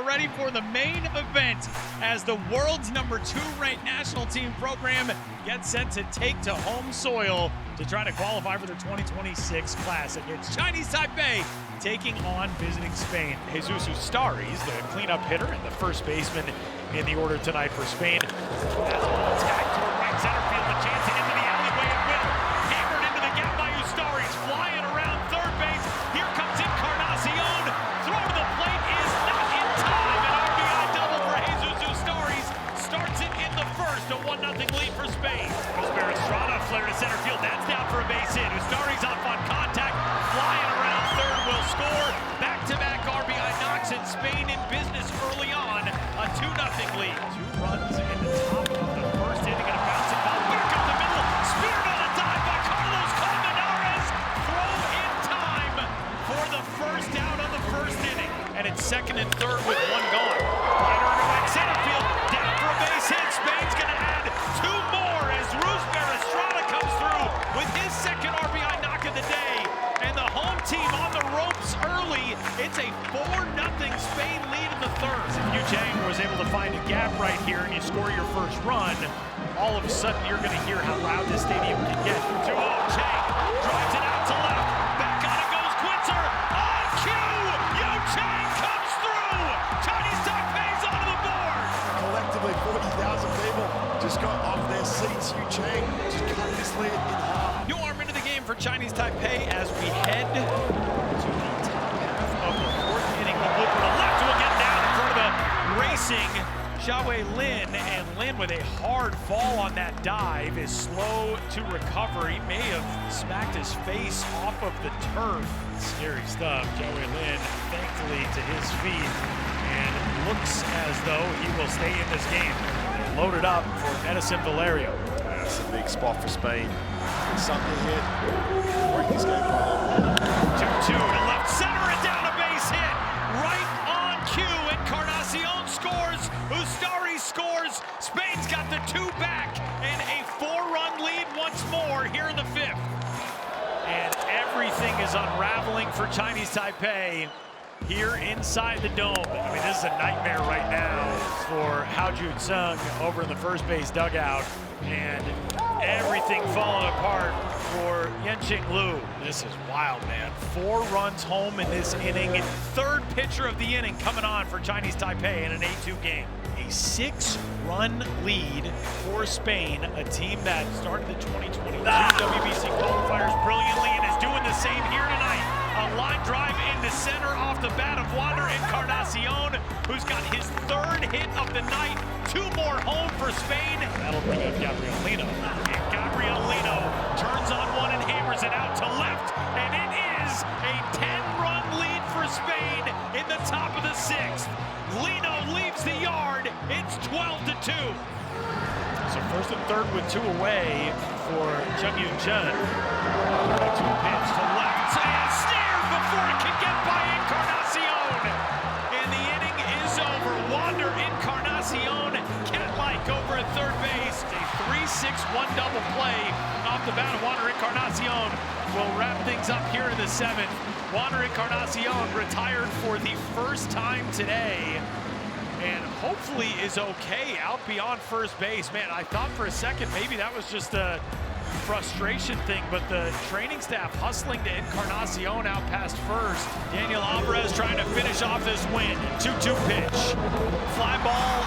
are ready for the main event as the world's #2 ranked national team program gets set to take to home soil to try to qualify for the 2026 Classic. It's Chinese Taipei taking on visiting Spain. Jesus Ustaris, the cleanup hitter and the first baseman in the order tonight for Spain. As a ball tag toward right center field, a chance into the alleyway at will. Hammered into the gap by Ustaris, flying around third base. Here comes Encarnacion. Throw to the plate is not in time. An RBI double for Jesus Ustaris. Starts it in the first, a 1-0 lead for Spain. Estrada flare to center field. That's down for a base hit. Ustaris off on contact. Flying around third will score. Back-to-back RBI knocks, and Spain in business early on. A 2-0 lead. 2 runs in the top of the first inning and a bouncing ball back up the middle. Speared on a dive by Carlos Colmenares. Throw in time for the first out of the first inning. And it's second and third with 1 gone. Liner into right center field. Down for a base hit. Spain's going to add 2 more as Estrada comes through with his second RBI knock of the day. And the home team on the ropes early. It's a 4-0 Spain lead in the third. If Yu Chang was able to find a gap right here and you score your first run, all of a sudden you're going to hear how loud this stadium can get. 2-0 Chang drives it out to left. Back on it goes Quinter. On cue, Yu Chang comes through. Chinese Taipei's onto the board. Collectively, 40,000 people just got off their seats. Yu Chang just cut this lead in half. New arm into the game for Chinese Taipei as we head to the top half of the fourth inning. The blooper to left will get down in front of the racing Xiaowei Lin, and Lin with a hard fall on that dive is slow to recover. He may have smacked his face off of the turf. Scary stuff. Xiaowei Lin thankfully to his feet and looks as though he will stay in this game. Loaded up for Edison Valerio. That's a big spot for Spain. Something hit. Work this game quite well. 2-2 to left center and down a base hit. Right on cue. Encarnacion scores. Ustari scores. Spain's got the 2 back and a 4-run lead once more here in the 5th. And everything is unraveling for Chinese Taipei here inside the dome. I mean, this is a nightmare right now for Hao Ju-sung over in the first base dugout, and everything falling apart for Yenqing Liu. This is wild, man. 4 runs home in this inning. Third pitcher of the inning coming on for Chinese Taipei in an 8-2 game. A 6-run lead for Spain, a team that started the 2022 WBC qualifiers brilliantly and is doing the same here tonight. A line drive into center off the bat of Wander Encarnacion, who's got his 3rd hit of the night. 2 more home for Spain. That'll bring up Gabrielino. And Gabrielino turns on one and hammers it out to left. And it is a 10-run lead for Spain in the top of the 6th. Lino leaves the yard. It's 12-2. So first and third with 2 away for Chung Yun-chun. 2 pitch to left and snared before it can get by Encarnacion. And the inning is over. Wander Encarnacion, cat-like over at third base. A 3-6-1 double play off the bat of Wander Encarnacion will wrap things up here in the 7th. Wander Encarnacion retired for the first time today, and hopefully is okay out beyond first base. Man, I thought for a second maybe that was just a frustration thing, but the training staff hustling to Encarnacion out past first. Daniel Alvarez trying to finish off this win. 2-2 pitch. Fly ball,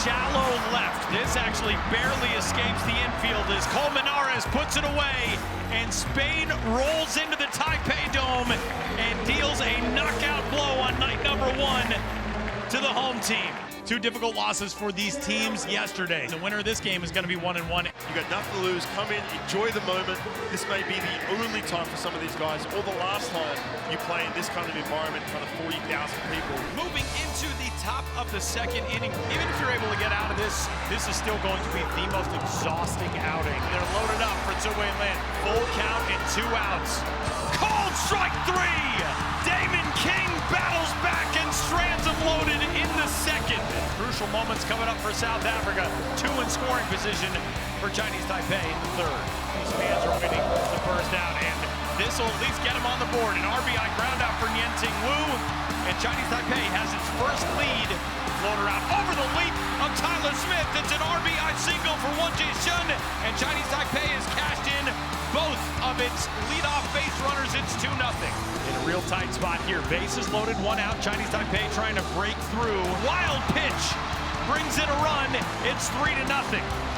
shallow left. This actually barely escapes the infield as Colmenares puts it away, and Spain rolls into the Taipei Dome and deals a knockout blow on night number 1 to the home team. 2 difficult losses for these teams yesterday. The winner of this game is going to be 1-1. You got nothing to lose. Come in, enjoy the moment. This may be the only time for some of these guys, or the last time you play in this kind of environment in front of 40,000 people. Moving into the top of the 2nd inning, even if you're able to get out of this, this is still going to be the most exhausting outing. They're loaded up for Xiaowei Lin. Full count and 2 outs. Called strike 3. Damon King battles back and strands him loaded in the 2nd. Crucial moments coming up for South Africa. 2 in scoring position for Chinese Taipei in the 3rd. These fans are waiting the first out, and this will at least get him on the board. An RBI ground out for Yenqing Liu, and Chinese Taipei has its first lead single for Won Jae-shun, and Chinese Taipei has cashed in both of its leadoff base runners. It's 2-0. In a real tight spot here. Bases loaded, 1 out. Chinese Taipei trying to break through. Wild pitch brings in a run. It's 3-0.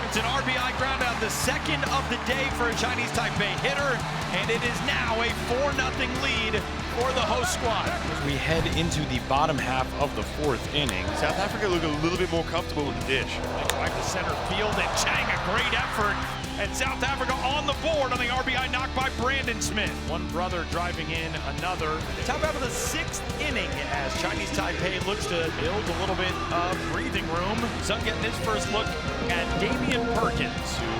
It's an RBI ground out, the second of the day for a Chinese Taipei hitter, and it is now a 4-0 lead for the host squad. As we head into the bottom half of the 4th inning. South Africa look a little bit more comfortable with the dish. They drive to center field, and Chang, a great effort. And South Africa on the board on the RBI knock by Brandon Smith. One brother driving in another. Top half of the 6th inning as Chinese Taipei looks to build a little bit of breathing room. Sun getting his first look at Damian Perkins, who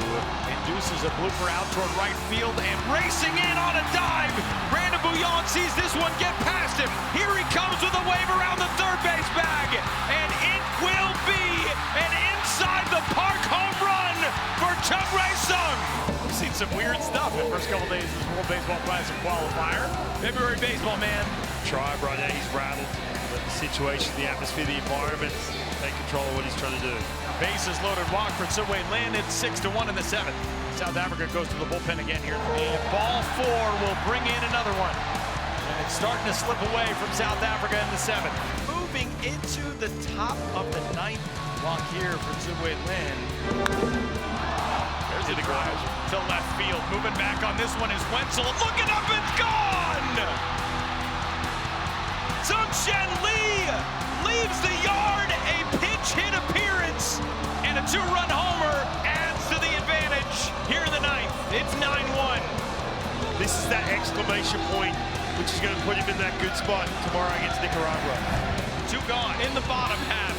induces a blooper out toward right field and racing in on a dive. Brandon Bouillon sees this one get past him. Here he comes with a wave around the third base bag, and it will be an inside the park home run for Chung Rae-sung. We've seen some weird stuff in the first couple days of this World Baseball Classic qualifier. February baseball, man. Tribe right now, he's rattled. But the situation, the atmosphere, the environment, take control of what he's trying to do. Bases loaded walk for Subway Lin. It's 6-1 in the 7th. South Africa goes to the bullpen again here. And ball 4 will bring in another one. And it's starting to slip away from South Africa in the 7th. Moving into the top of the 9th walk here for Subway Lin. There's the drive to left field. Moving back on this one is Wenzel. Looking up, it's gone! Sung-Shen Lee leaves the yard. A pinch hit appearance and a 2-run homer adds to the advantage here in the 9th. It's 9-1. This is that exclamation point, which is going to put him in that good spot tomorrow against Nicaragua. 2 gone in the bottom half.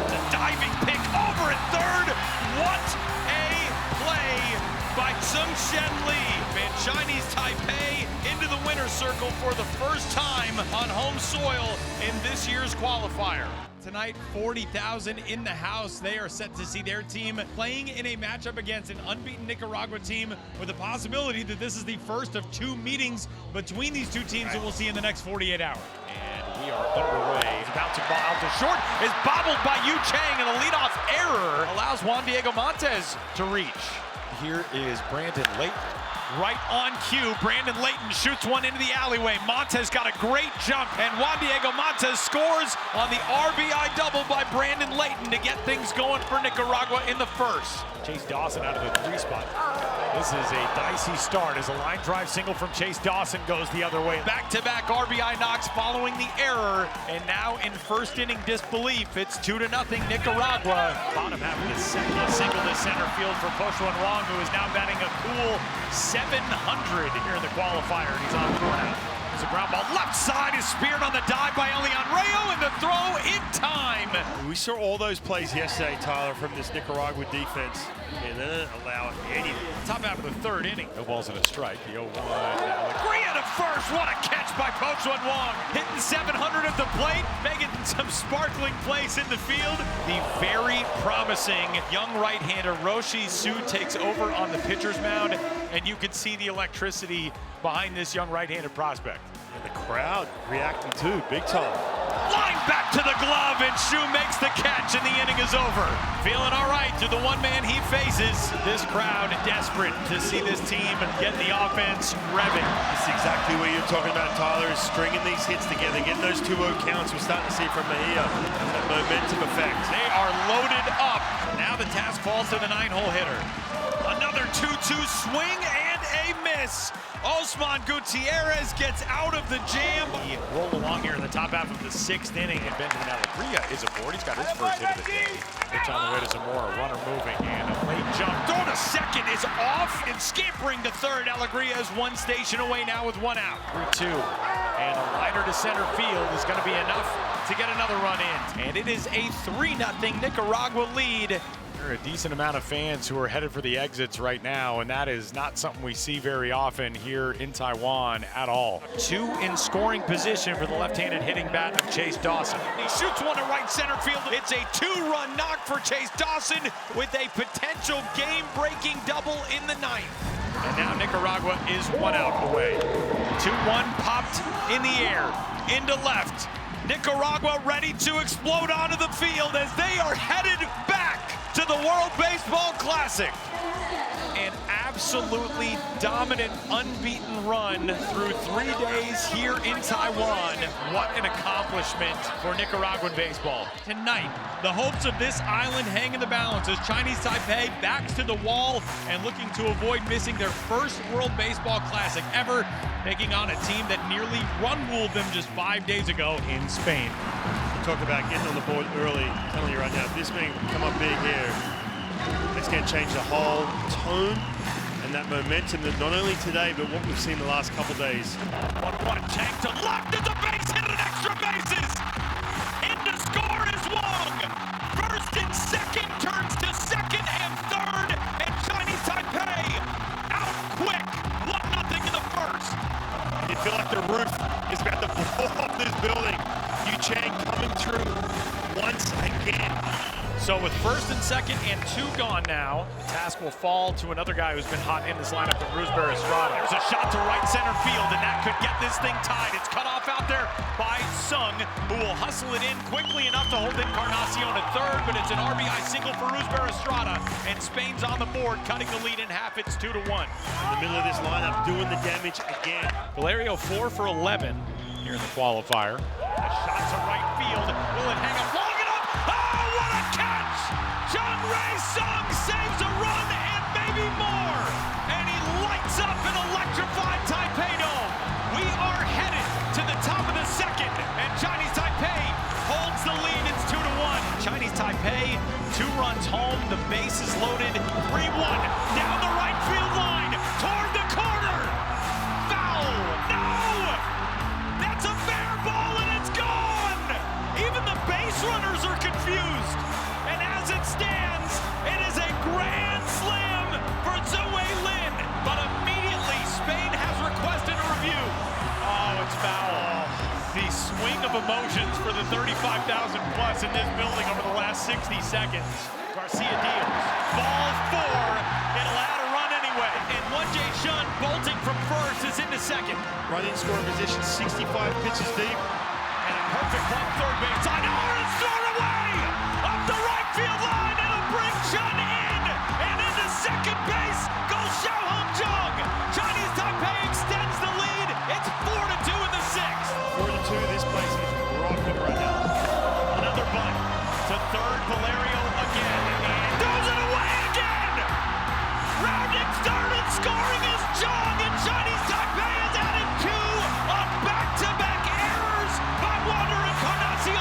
The diving pick over at third. What a play by Sung-Shen Lee. And Chinese Taipei into the winner's circle for the first time on home soil in this year's qualifier. Tonight, 40,000 in the house. They are set to see their team playing in a matchup against an unbeaten Nicaragua team with the possibility that this is the first of 2 meetings between these 2 teams that we'll see in the next 48 hours. And we are underway. He's about to ball out to short. Is bobbled by Yu Chang, and a leadoff error allows Juan Diego Montes to reach. Here is Brandon Layton. Right on cue, Brandon Layton shoots one into the alleyway. Montes got a great jump, and Juan Diego Montes scores on the RBI double by Brandon Layton to get things going for Nicaragua in the 1st. Chase Dawson out of the 3 spot. This is a dicey start as a line drive single from Chase Dawson goes the other way. Back-to-back RBI knocks following the error, and now in first inning disbelief, it's 2-0 Nicaragua. Bottom half of the 2nd, single to center field for Pochuan Wong, who is now batting a cool 700 here in the qualifier, and he's on the ground. There's a ground ball left side, is speared on the dive by Elian Rayo, and the throw in time. We saw all those plays yesterday, Tyler, from this Nicaragua defense, and they didn't allow anything. Top half of the 3rd inning. No balls and a strike. The 0-1. Gria to first. What a catch by Pochuan Wong. Hitting 700 at the plate, making some sparkling plays in the field. The very promising young right-hander Roshi Su takes over on the pitcher's mound, and you can see the electricity behind this young right-handed prospect. And the crowd reacting too, big time. Line back to the glove, and Shu makes the catch, and the inning is over. Feeling all right through the one man he faces. This crowd desperate to see this team get the offense revving. This is exactly what you're talking about, Tyler, is stringing these hits together, getting those 2-0 counts. We're starting to see from Mejia, that momentum effect. They are loaded up. Now the task falls to the 9-hole hitter. Another 2-2 swing and a miss. Osman Gutierrez gets out of the jam. He rolled along here in the top half of the 6th inning, and Benjamin Alegria is aboard. He's got his first hit of the day. Pitch on the way to Zamora, runner moving, and a late jump. Throw to second is off, and scampering to third. Alegria is 1 station away now with 1 out. 3-2, and a liner to center field is going to be enough to get another run in. And it is a 3-0 Nicaragua lead. There are a decent amount of fans who are headed for the exits right now, and that is not something we see very often here in Taiwan at all. 2 in scoring position for the left-handed hitting bat of Chase Dawson. He shoots one to right center field. It's a 2-run knock for Chase Dawson with a potential game-breaking double in the 9th. And now Nicaragua is 1 out away. 2-1 popped in the air, into left. Nicaragua ready to explode onto the field as they are headed back to the World Baseball Classic. An absolutely dominant, unbeaten run through 3 days here in Taiwan. What an accomplishment for Nicaraguan baseball. Tonight, the hopes of this island hang in the balance as Chinese Taipei backs to the wall and looking to avoid missing their first World Baseball Classic ever, taking on a team that nearly run-ruled them just 5 days ago in Spain. Talk about getting on the board early. I'm telling you right now, if this man can come up big here, it's going to change the whole tone and that momentum that not only today, but what we've seen the last couple days. 1-1, Chang to left at the base, hit an extra bases. In to score is Wong. First and second turns to second and third, and Chinese Taipei out quick. 1-0 in the first. You feel like the roof is about to blow off this building. Yu Chang coming through once again. So with first and second and 2 gone now, the task will fall to another guy who's been hot in this lineup, in Roosevelt Estrada. There's a shot to right center field, and that could get this thing tied. It's cut off out there by Sung, who will hustle it in quickly enough to hold Encarnacion at third, but it's an RBI single for Roosevelt Estrada, and Spain's on the board, cutting the lead in half. It's 2-1. In the middle of this lineup, doing the damage again. Valerio 4 for 11 here in the qualifier. A shot to right field. Will it hang up long enough? Oh, what a catch! Jung Rae Sung saves a run and maybe more. And he lights up an electrified Taipei Dome. We are headed to the top of the second, and Chinese Taipei holds the lead. It's 2-1. Chinese Taipei, 2 runs home. The base is loaded. 3-1 down the right field line toward the corner. Foul! No! That's a fair ball, and it's gone! Even the base runners are confused. And as it stands, it is a grand slam for Zhou Lin. But immediately, Spain has requested a review. Oh, it's foul. The swing of emotions for the 35,000 plus in this building over the last 60 seconds. Garcia deals. Ball 4. It'll add a run anyway. And 1J Shun bolting from first is into second. Running scoring position, 65 pitches deep. And a perfect one third base line. Oh, it's thrown away! Up the right field line, it'll bring Chun in! And into second base goes Xiao Hong Jung! Chinese Taipei extends the lead. It's 4-2 in the sixth. 4-2, this place is rocking right now. Another bunt to third, Valerio again. And throws it away again! Rounding third and scoring is Jung, and Chinese Taipei has added 2 on back-to-back errors by Wander Encarnacion.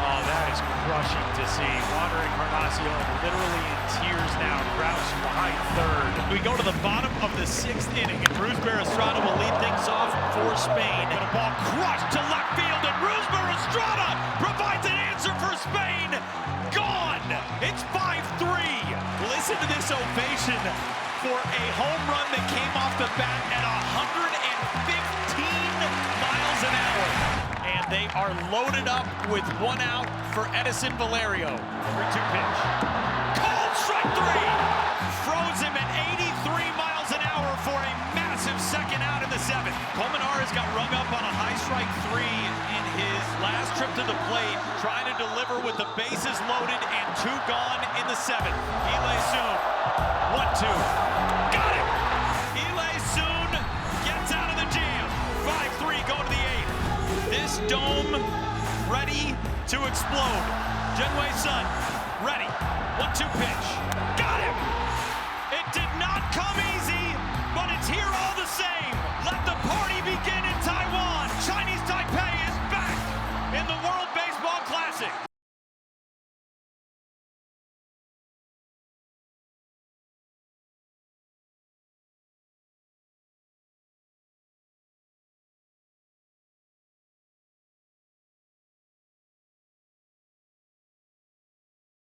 Oh, that is crushing to see. Wander Encarnacion literally in tears now, crouched behind third. We go to the bottom of the 6th inning, and Roosevelt Estrada will lead things off for Spain. And a ball crushed to left field, and Roosevelt Estrada provides an answer for Spain. Gone! It's 5-3. Listen to this ovation for a home run that came off the bat at 115 miles an hour. And they are loaded up with 1 out for Edison Valerio. 3-2 pitch. Called strike 3. Froze him at 83 miles an hour for a massive second out in the 7th. Colmenares got rung up on a high strike 3 in his last trip to the plate, trying to deliver with the bases loaded and 2 gone in the 7th. Ilay Soon, 1-2. Got it! Ilay Soon gets out of the jam. 5-3 going to the 8th. This dome ready to explode. Jenwei Sun, ready. 1-2 pitch. Got him! It did not come easy.